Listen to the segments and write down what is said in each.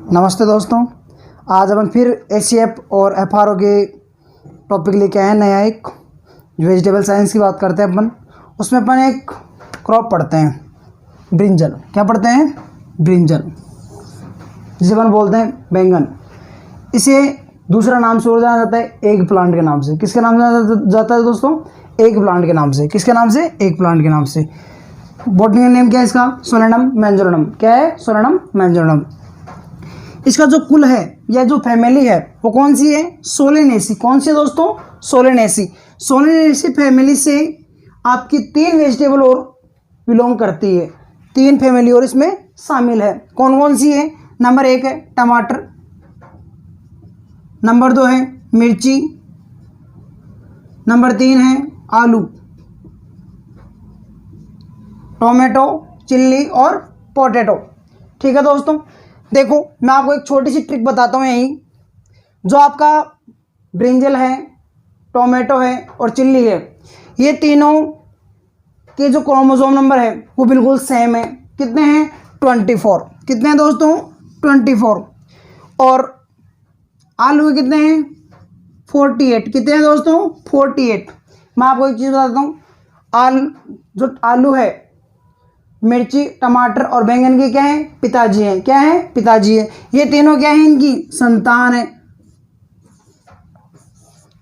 नमस्ते दोस्तों, आज अपन फिर एसीएफ और एफआरओ के टॉपिक लेके आए हैं। नया एक वेजिटेबल साइंस की बात करते हैं अपन। उसमें अपन एक क्रॉप पढ़ते हैं, ब्रिंजल। क्या पढ़ते हैं? ब्रिंजल, जिसे अपन बोलते हैं बैंगन। इसे दूसरा नाम से और जाना जाता है एग प्लांट के नाम से। किसके नाम से जाना जाता है दोस्तों? एग प्लांट के नाम से। किसके नाम से? एग प्लांट के नाम से। बॉटनिकल नेम क्या है इसका? सोलेनम मैंजोरनम। क्या है? सोलेनम मैंजोरनम। इसका जो कुल है या जो फैमिली है वो कौन सी है? सोलेनेसी। कौन सी है दोस्तों? सोलेनेसी। सोलेनेसी फैमिली से आपकी 3 वेजिटेबल और बिलोंग करती है। 3 फैमिली और इसमें शामिल है। कौन कौन सी है? नंबर 1 है टमाटर, नंबर 2 है मिर्ची, नंबर 3 है आलू, टोमेटो, चिल्ली और पोटैटो। ठीक है दोस्तों, देखो मैं आपको एक छोटी सी ट्रिक बताता हूँ। यहीं जो आपका ब्रिंजल है, टोमेटो है और चिल्ली है, ये तीनों के जो क्रोमोसोम नंबर है वो बिल्कुल सेम है। कितने हैं? 24। कितने हैं दोस्तों? 24। और आलू के कितने हैं? 48। कितने हैं दोस्तों? 48। मैं आपको एक चीज़ बताता हूँ, जो आलू है, मिर्ची, टमाटर और बैंगन के क्या है? पिताजी हैं। क्या है? पिताजी है। ये तीनों क्या है? इनकी संतान है।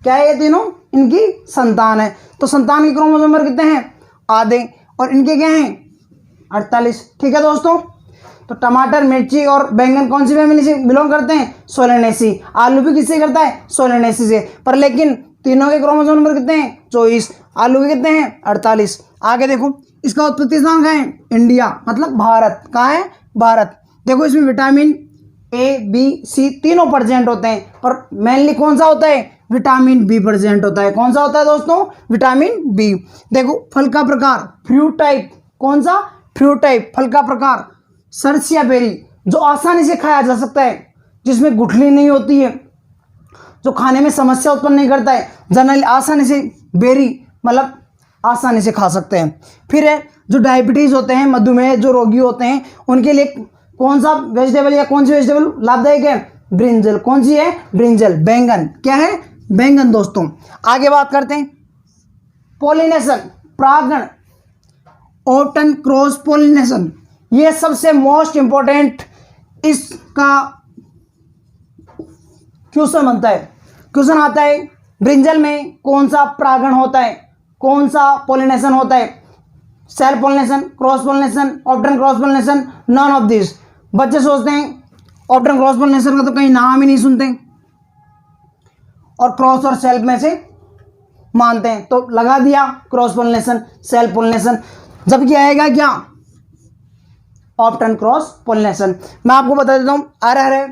क्या है? ये तीनों इनकी संतान है। तो संतान के क्रोमोसोम नंबर कितने हैं? आधे। और इनके क्या हैं? 48। ठीक है दोस्तों, तो टमाटर, मिर्ची और बैंगन कौन सी फैमिली से बिलोंग करते हैं? सोलेनेसी। आलू भी किससे करता है? सोलेनेसी से। पर लेकिन तीनों के क्रोमोसोम नंबर कितने हैं? 24। आलू के कितने हैं? 48। आगे देखो, इसका उत्पत्ति स्थान कहाँ है? इंडिया, मतलब भारत। कहाँ है? भारत। देखो इसमें विटामिन ए, बी, सी तीनों प्रेजेंट होते हैं, पर मेनली कौन सा होता है? विटामिन बी प्रेजेंट होता है। कौन सा होता है दोस्तों? Vitamin B. देखो फल का प्रकार, फ्रूट टाइप। कौन सा? Fruit type. फल का प्रकार सर्सिया बेरी, जो आसानी से खाया जा सकता है, जिसमें गुठली नहीं होती है, जो खाने में समस्या उत्पन्न नहीं करता है। जनरली आसानी से बेरी, मतलब आसानी से खा सकते हैं। फिर है जो डायबिटीज़ होते हैं, मधुमेह जो रोगी होते हैं, उनके लिए कौन सा वेजिटेबल या कौन सी वेजिटेबल लाभदायक है? ब्रिंजल। कौन सी है? ब्रिंजल, बैंगन। क्या है? बैंगन दोस्तों। आगे बात करते हैं पॉलिनेशन, परागण, ऑटन क्रॉस पॉलिनेशन। ये सबसे मोस्ट इंपॉर्टेंट इसका क्वेश्चन बनता है। क्वेश्चन आता है ब्रिंजल में कौन सा परागण होता है, कौन सा पॉलिनेशन होता है? Self pollination, cross pollination, often cross pollination, none of this. बच्चे सोचते हैं ऑप्टन क्रॉस पॉलिनेशन का तो कहीं नाम ही नहीं सुनते, और क्रॉस और सेल्फ में से मानते हैं, तो लगा दिया क्रॉस पॉलिनेशन, सेल्फ पॉलिनेशन। जबकि आएगा क्या? ऑप्टन क्रॉस पॉलिनेशन। मैं आपको बता देता हूं, अरहर है,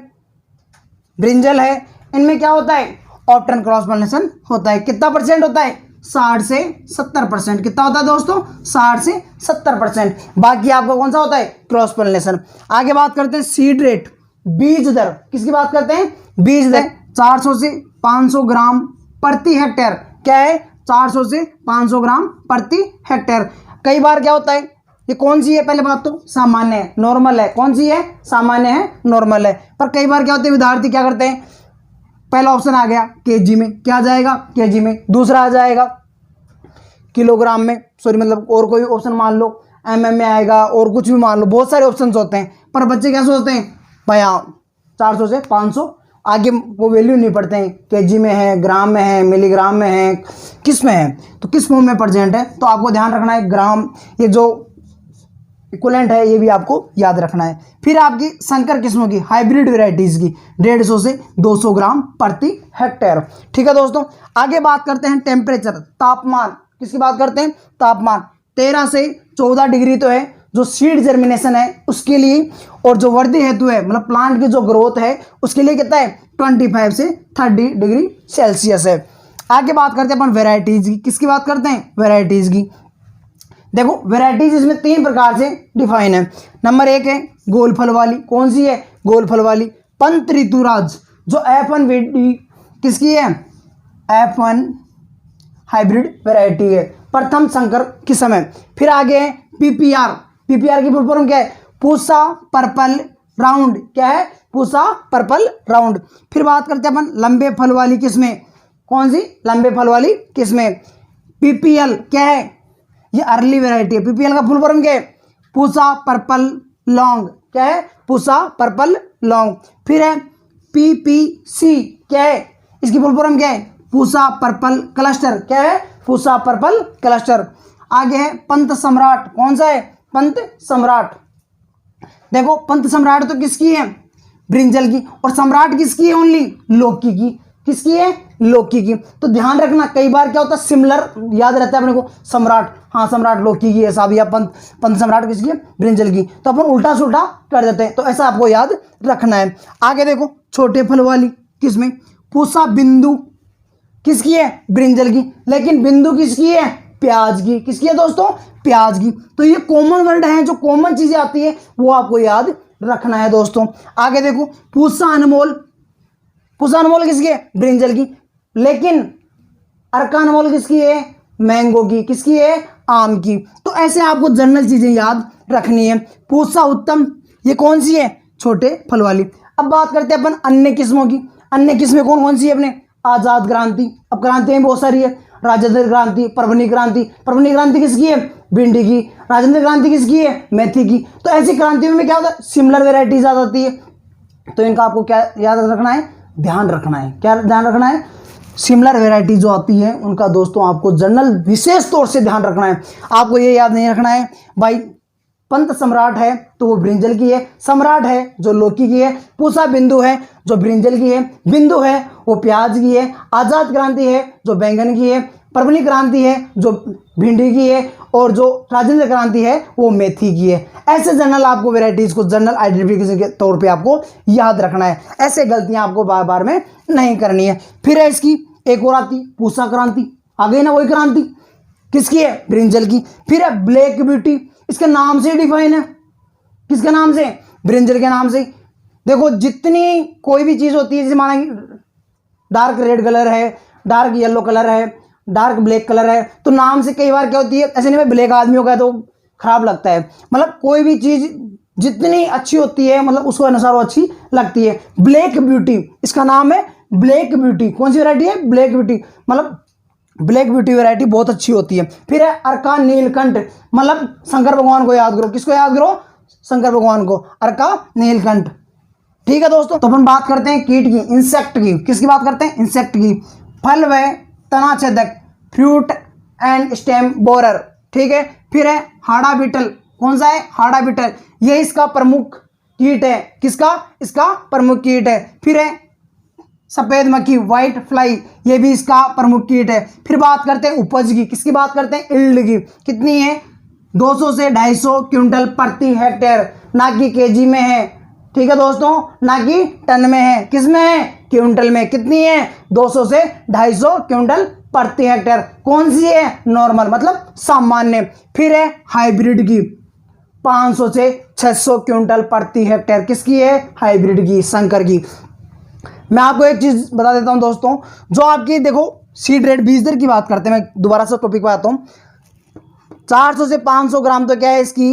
ब्रिंजल है, इनमें क्या होता है? ऑप्टन क्रॉस पॉलिनेशन होता है। कितना परसेंट होता है? 60 से 70%। कितना होता है दोस्तों? 60 से 70%। बाकी आपको कौन सा होता है? Cross pollination. आगे बात करते हैं सीड रेट, बीज दर। किसकी बात करते हैं? बीज दर। 400 से 500 ग्राम प्रति हेक्टेयर। क्या है? 400 से 500 ग्राम प्रति हेक्टेयर। कई बार क्या होता है, ये कौन सी है? पहले बात तो सामान्य है, नॉर्मल है। कौन सी है? सामान्य है, नॉर्मल है। पर कई बार क्या होते हैं, विद्यार्थी क्या करते हैं, पहला ऑप्शन आ गया केजी में, क्या आ जाएगा? केजी में। दूसरा आ जाएगा किलोग्राम में, सॉरी मतलब और कोई ऑप्शन मान लो, एमएम में आएगा, और कुछ भी मान लो, बहुत सारे ऑप्शंस होते हैं। पर बच्चे क्या सोचते हैं, भाई हाँ 400 से 500, आगे वो वैल्यू नहीं पढ़ते हैं, केजी में है, ग्राम में है, मिलीग्राम में है, किस में है, तो किस फॉर्म में प्रेजेंट है। तो आपको ध्यान रखना है ग्राम, ये जो इक्वलेंट है ये भी आपको याद रखना है। फिर आपकी संकर किस्मों की, हाइब्रिड वेराइटीज की 150 से 200 ग्राम प्रति हेक्टेयर। ठीक है दोस्तों, आगे बात करते हैं टेम्परेचर, तापमान। किसकी बात करते हैं? तापमान। 13 से 14 डिग्री तो है जो सीड जर्मिनेशन है उसके लिए, और जो वृद्धि हेतु है, मतलब प्लांट की जो ग्रोथ है उसके लिए कितना है? 25 से 30 डिग्री सेल्सियस है। आगे बात करते हैं अपन वेराइटीज की। किसकी बात करते हैं? वेराइटीज की। देखो वेराइटीज इसमें 3 प्रकार से डिफाइन है। नंबर 1 है गोल फल वाली। कौन सी है? गोल फल वाली। पंत ऋतुराज, जो F1 किसकी है? F1 हाइब्रिड वेराइटी है, प्रथम संकर किस्म है। फिर आगे है पीपीआर। पीपीआर की फुल फॉर्म क्या है? पूसा पर्पल राउंड, क्या है, पूसा पर्पल राउंड। फिर बात करते हैं अपन लंबे फल वाली किस्में, कौन सी, लंबे फल वाली किस्में, पीपीएल, क्या है, ये अर्ली वेराइटी है। पीपीएल का फुल फॉर्म क्या है, पूसा पर्पल लॉन्ग, क्या है, पूसा पर्पल लॉन्ग। फिर है पीपीसी, क्या है, इसकी फुल फॉर्म क्या है, पूसा पर्पल क्लस्टर, क्या है, पूसा पर्पल क्लस्टर। आगे है पंत सम्राट, कौन सा है, पंत सम्राट। देखो पंत सम्राट तो किसकी है, ब्रिंजल की, और सम्राट किसकी है, ओनली लौकी की, किसकी है, लौकी की। तो ध्यान रखना, कई बार क्या होता है सिमिलर याद रहता है अपने को, सम्राट, हाँ सम्राट लौकी की है साहब, या पंत सम्राट किसकी है, ब्रिंजल की, तो अपन उल्टा सुल्टा कर देते हैं, तो ऐसा आपको याद रखना है। आगे देखो छोटे फल वाली किसमें, पूसा बिंदु, किसकी है, ब्रिंजल की, लेकिन बिंदु किसकी है, प्याज की, किसकी है दोस्तों, प्याज की। तो ये कॉमन वर्ड हैं, जो कॉमन चीजें आती है वो आपको याद रखना है दोस्तों। आगे देखो पूसा अनमोल, पूसा अनमोल किसकी है, ब्रिंजल की, लेकिन अर्का अनमोल किसकी है, मैंगो की, किसकी है, आम की। तो ऐसे आपको जनरल चीजें याद रखनी है। पूसा उत्तम, ये कौन सी है, छोटे फल वाली। अब बात करते हैं अपन अन्य किस्मों की। अन्य किस्में कौन कौन सी है अपने, आजाद क्रांति, अब क्रांतियां बहुत सारी है, राजेंद्र क्रांति, परभनी क्रांति, परभनी क्रांति किसकी है, भिंडी की, राजेंद्र क्रांति किसकी है, मेथी की। तो ऐसी क्रांतियों में क्या होता है, सिमिलर वेराइटीज आ जाती है, तो इनका आपको क्या याद रखना है, ध्यान रखना है, क्या ध्यान रखना है, सिमिलर वेराइटी जो आती है उनका दोस्तों आपको जनरल विशेष तौर से ध्यान रखना है। आपको ये याद नहीं रखना है भाई पंत सम्राट है तो वो ब्रिंजल की है, सम्राट है जो लौकी की है, पूसा बिंदु है जो ब्रिंजल की है, बिंदु है वो प्याज की है, आजाद क्रांति है जो बैंगन की है, परभनी क्रांति है जो भिंडी की है, और जो राजेंद्र क्रांति है वो मेथी की है। ऐसे जनरल आपको वेराइटीज को जनरल आइडेंटिफिकेशन के तौर पे आपको याद रखना है, ऐसे गलतियां आपको बार बार में नहीं करनी है। फिर है इसकी एक और आती पूसा क्रांति, आ गई ना वही क्रांति, किसकी है, ब्रिंजल की। फिर है ब्लैक ब्यूटी, इसके नाम से डिफाइन है, किसके नाम से, ब्रिंजल के नाम से। देखो जितनी कोई भी चीज होती है, जैसे माना डार्क रेड कलर है, डार्क येलो कलर है, डार्क ब्लैक कलर है, तो नाम से कई बार क्या होती है, ऐसे नहीं भाई ब्लैक आदमियों का तो खराब लगता है, मतलब कोई भी चीज जितनी अच्छी होती है मतलब उसके अनुसार वो अच्छी लगती है। ब्लैक ब्यूटी, इसका नाम है ब्लैक ब्यूटी, कौन सी वैरायटी है, ब्लैक ब्यूटी, मतलब ब्लैक ब्यूटी वैरायटी बहुत अच्छी होती है। फिर है अर्का नीलकंठ, मतलब शंकर भगवान को याद करो, किसको याद करो, शंकर भगवान को, अर्का नीलकंठ। ठीक है दोस्तों, तो अपन बात करते हैं कीट की, इंसेक्ट की, किसकी बात करते हैं, इंसेक्ट की। फल व तनाछेदक, फ्रूट एंड स्टेम बोरर, ठीक है। फिर है हाड़ा बीटल, कौन सा है, हाड़ा बीटल, ये इसका प्रमुख कीट है, किसका, इसका प्रमुख कीट है। फिर है सफेद मक्खी, व्हाइट फ्लाई, ये भी इसका प्रमुख कीट है। फिर बात करते हैं उपज की, किसकी बात करते हैं, इल्ड की, कितनी है, 200 से 250 क्विंटल प्रति हेक्टेयर, ना कि केजी में है, ठीक है दोस्तों, ना कि टन में है, किस में है, क्विंटल में। कितनी है, 200 से 250 क्विंटल प्रति हेक्टेयर। कौन सी है, नॉर्मल, मतलब सामान्य। फिर है हाइब्रिड की, 500 से 600 क्विंटल प्रति हेक्टेयर, किसकी है, हाइब्रिड की, संकर की। मैं आपको एक चीज बता देता हूं दोस्तों, जो आपकी देखो सीड रेट बीज दर की बात करते हैं, मैं दोबारा से टॉपिक पे आता हूं। 400 से 500 ग्राम तो क्या है इसकी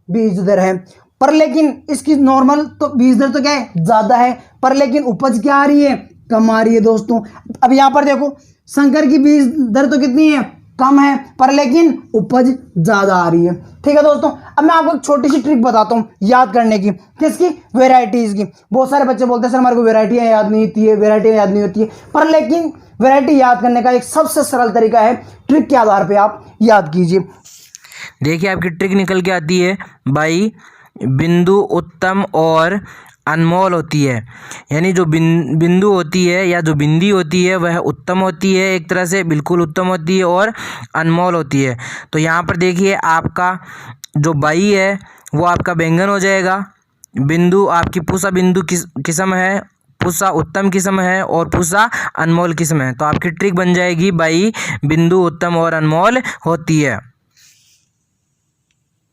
बीज दर है, पर लेकिन इसकी नॉर्मल तो बीज दर तो क्या है, ज्यादा है, पर लेकिन उपज क्या आ रही है, कम आ रही है दोस्तों। अब यहां पर देखो संकर की बीज दर तो कितनी है, कम है, पर लेकिन उपज ज्यादा आ रही है। ठीक है दोस्तों, अब मैं आपको एक छोटी सी ट्रिक बताता हूँ याद करने की, किसकी, वेराइटीज की। बहुत सारे बच्चे बोलते हैं सर हमारे को वेराइटियां याद नहीं होती है, वेराइटियां याद नहीं होती है, पर लेकिन वेराइटी याद करने का एक सबसे सरल तरीका है, ट्रिक के आधार पर आप याद कीजिए। देखिए आपकी ट्रिक निकल के आती है भाई, बिंदु, उत्तम और अनमोल होती है। यानी जो बिंदु होती है या जो बिंदी होती है वह उत्तम होती है, एक तरह से बिल्कुल उत्तम होती है, और अनमोल होती है। तो यहाँ पर देखिए आपका जो बाई है वो आपका बैंगन हो जाएगा, बिंदु आपकी पूसा बिंदु किस्म है, पूसा उत्तम किस्म है, और पूसा अनमोल किस्म है। तो आपकी ट्रिक बन जाएगी बाई, बिंदु, उत्तम और अनमोल होती है।